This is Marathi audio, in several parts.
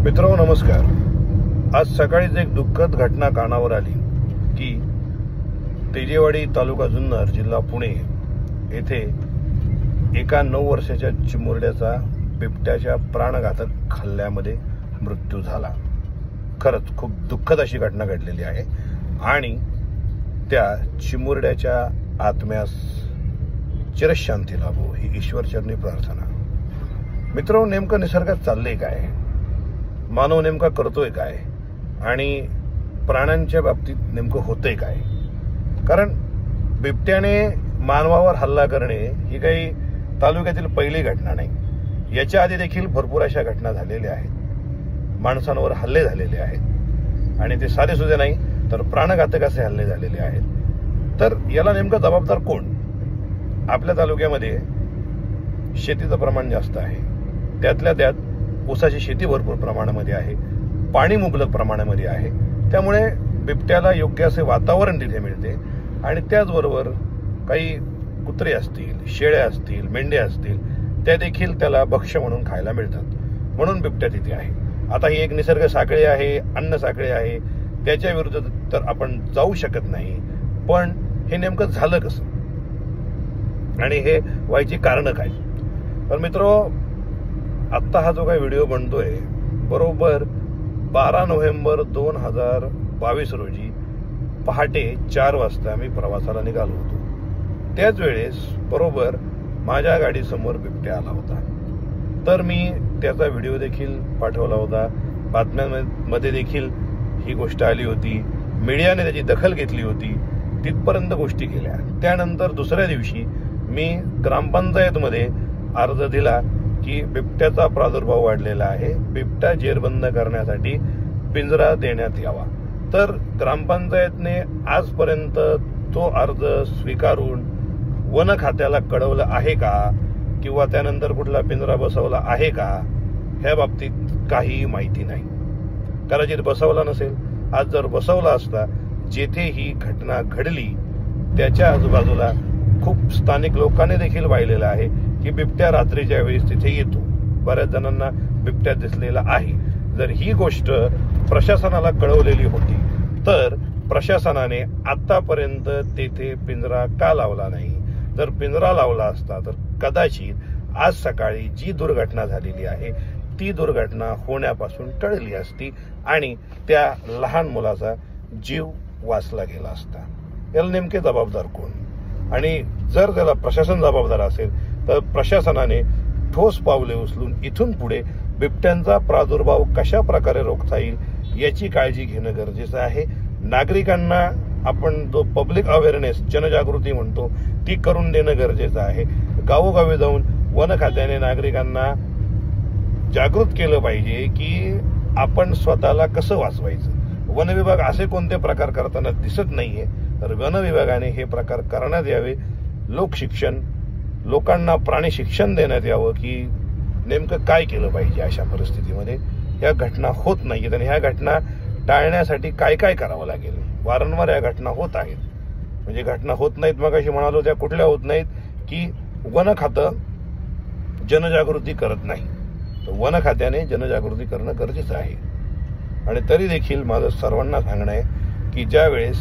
मित्रांनो नमस्कार। आज सकाळीच एक दुःखद घटना कानावर आली की तेजेवाडी तालुका जुन्नर जिल्हा पुणे येथे एका 9 वर्षाच्या चिमुरड्याचा बिबट्याच्या प्राणघातक हल्ल्यामध्ये मृत्यू झाला। खरंच खूप दुःखद अशी घटना घडलेली आहे आणि त्या चिमुरड्याच्या आत्म्यास चिरशांती लाभो ही ईश्वरचरणी प्रार्थना। मित्रांनो, नेमकं निसर्गात चाललंय काय, मानव नेमका करतोय काय आणि प्राण्यांच्या बाबतीत नेमकं होतंय काय? कारण बिबट्याने मानवावर हल्ला करणे ही काही तालुक्यातील पहिली घटना नाही। याच्या आधी देखील भरपूर अशा घटना झालेल्या आहेत, माणसांवर हल्ले झालेले आहेत आणि ते साधे सुधे नाही तर प्राणघातक असे हल्ले झालेले आहेत। तर याला नेमका जबाबदार कोण? आपल्या तालुक्यामध्ये शेतीचं प्रमाण जास्त आहे, त्यातल्या त्यात ऊसाची शेती भरपूर प्रमाणामध्ये आहे, पाणी मुबलक प्रमाणामध्ये आहे, त्यामुळे बिबट्याला योग्य असे वातावरण तिथे मिळते आणि त्याचबरोबर काही कुत्रे असतील, शेळ्या असतील, मेंढ्या असतील त्या देखील त्याला भक्ष्य म्हणून खायला मिळतात, म्हणून बिबट्या तिथे आहे। आता ही एक निसर्ग साखळी आहे, अन्न साखळी आहे, त्याच्या विरुद्ध तर आपण जाऊ शकत नाही। पण हे नेमकं झालं कसं आणि हे व्हायची कारणं काय? तर मित्रांनो, आत्ता हा जो काही व्हिडिओ बनतोय बरोबर 12 नोव्हेंबर 2022 रोजी पहाटे 4 वाजता मी प्रवासाला निघालो होतो। त्याच वेळेस बरोबर माझ्या गाडीसमोर बिबट्या आला होता। तर मी त्याचा व्हिडिओ देखील पाठवला होता, बातम्यांमध्ये देखील ही गोष्ट आली होती, मीडियाने त्याची दखल घेतली होती, तिथपर्यंत गोष्टी गेल्या। त्यानंतर दुसऱ्या दिवशी मी ग्रामपंचायतमध्ये अर्ज दिला की बिबट्याचा प्रादुर्भाव वाढलेला आहे, बिबट्या जेरबंद करण्यासाठी पिंजरा देण्यात यावा। तर ग्रामपंचायतने आजपर्यंत तो अर्ज स्वीकारून वन खात्याला कळवलं आहे का किंवा त्यानंतर कुठला पिंजरा बसवला आहे का ह्या बाबतीत काही माहिती नाही। कदाचित बसवला नसेल, आज जर बसवला असता, जेथे ही घटना घडली त्याच्या आजूबाजूला खूप स्थानिक लोकांनी देखील पाहिलेलं आहे की बिबट्या रात्रीच्या वेळेस तिथे येतो, बऱ्याच जणांना बिबट्या दिसलेला आहे। जर ही गोष्ट प्रशासनाला कळवलेली होती तर प्रशासनाने आतापर्यंत तेथे पिंजरा का लावला नाही? जर पिंजरा लावला असता तर कदाचित आज सकाळी जी दुर्घटना झालेली आहे ती दुर्घटना होण्यापासून टळली असती आणि त्या लहान मुलाचा जीव वाचला गेला असता। याला नेमके जबाबदार कोण? आणि जर त्याला प्रशासन जबाबदार असेल तर प्रशासनाने ठोस पावले उचलून इथून पुढे बिबट्यांचा प्रादुर्भाव कशा प्रकारे रोखता येईल याची काळजी घेणं गरजेचं आहे। नागरिकांना आपण जो पब्लिक अवेअरनेस, जनजागृती म्हणतो, ती करून देणं गरजेचं आहे। गावोगावी जाऊन वन खात्याने नागरिकांना जागृत केलं पाहिजे की आपण स्वतःला कसं वाचवायचं। वन विभाग असे कोणते प्रकार करताना दिसत नाहीये, तर वन विभागाने हे प्रकार करण्यात यावे। लोकशिक्षण, लोकांना प्राणी शिक्षण देण्यात यावं की नेमकं काय केलं पाहिजे अशा परिस्थितीमध्ये। ह्या घटना होत नाहीयेत आणि ह्या घटना टाळण्यासाठी काय काय करावं लागेल? वारंवार या घटना होत आहेत, म्हणजे घटना होत नाहीत मग अशी म्हणालो त्या कुठल्या होत नाहीत की वन खातं जनजागृती करत नाही, तर वन खात्याने जनजागृती करणं गरजेचं आहे। आणि तरी देखील माझं सर्वांना सांगणं आहे की ज्या वेळेस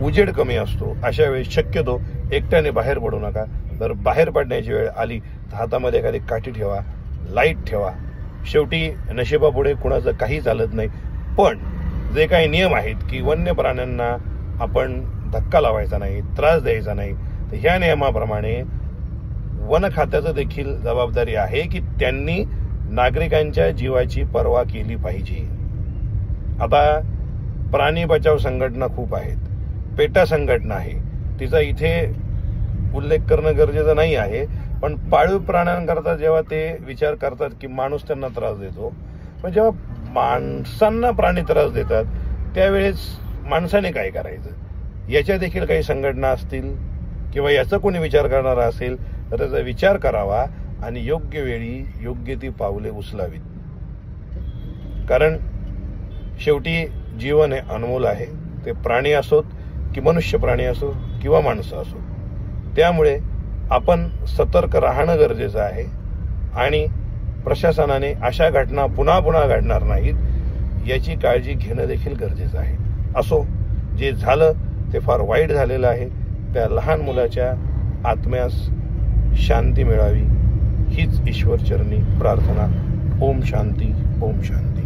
उजेड कमी असतो अशा वेळेस शक्यतो एकट्याने बाहेर पडू नका। जर बाहेर पडण्याची वेळ आली तर हातामध्ये एखादी काठी ठेवा, लाईट ठेवा। शेवटी नशिबापुढे कुणाचं काही चालत नाही, पण जे काही नियम आहेत की वन्य प्राण्यांना आपण धक्का लावायचा नाही, त्रास द्यायचा नाही, तर ह्या नियमाप्रमाणे वन खात्याचं देखील जबाबदारी आहे की त्यांनी नागरिकांच्या जीवाची पर्वा केली पाहिजे। आता प्राणी बचाव संघटना खूप आहेत, पेटा संघटना आहे, तिचा इथे उल्लेख करणं गरजेचं नाही आहे, पण पाळीव प्राण्यांकरता जेव्हा ते विचार करतात की माणूस त्यांना त्रास देतो, पण जेव्हा माणसांना प्राणी त्रास देतात त्यावेळेस माणसाने काय करायचं? याच्या देखील काही संघटना असतील किंवा याचा कोणी विचार करणारा असेल तर त्याचा विचार करावा आणि योग्य वेळी योग्य ती पावले उचलावीत। कारण शेवटी जीवन हे अनमोल आहे, ते प्राणी असोत की मनुष्य प्राणी असो किंवा माणसं असो, त्यामुळे आपण सतर्क राहणं गरजेचं आहे आणि प्रशासनाने अशा घटना पुन्हा पुन्हा घडणार नाहीत याची काळजी घेणं देखील गरजेचं आहे. असो, जे झालं ते फार वाईट झालेलं आहे. त्या लहान मुलाच्या आत्म्यास शांती मिळावी हीच ईश्वरचरणी प्रार्थना. ओम शांती, ओम शांती.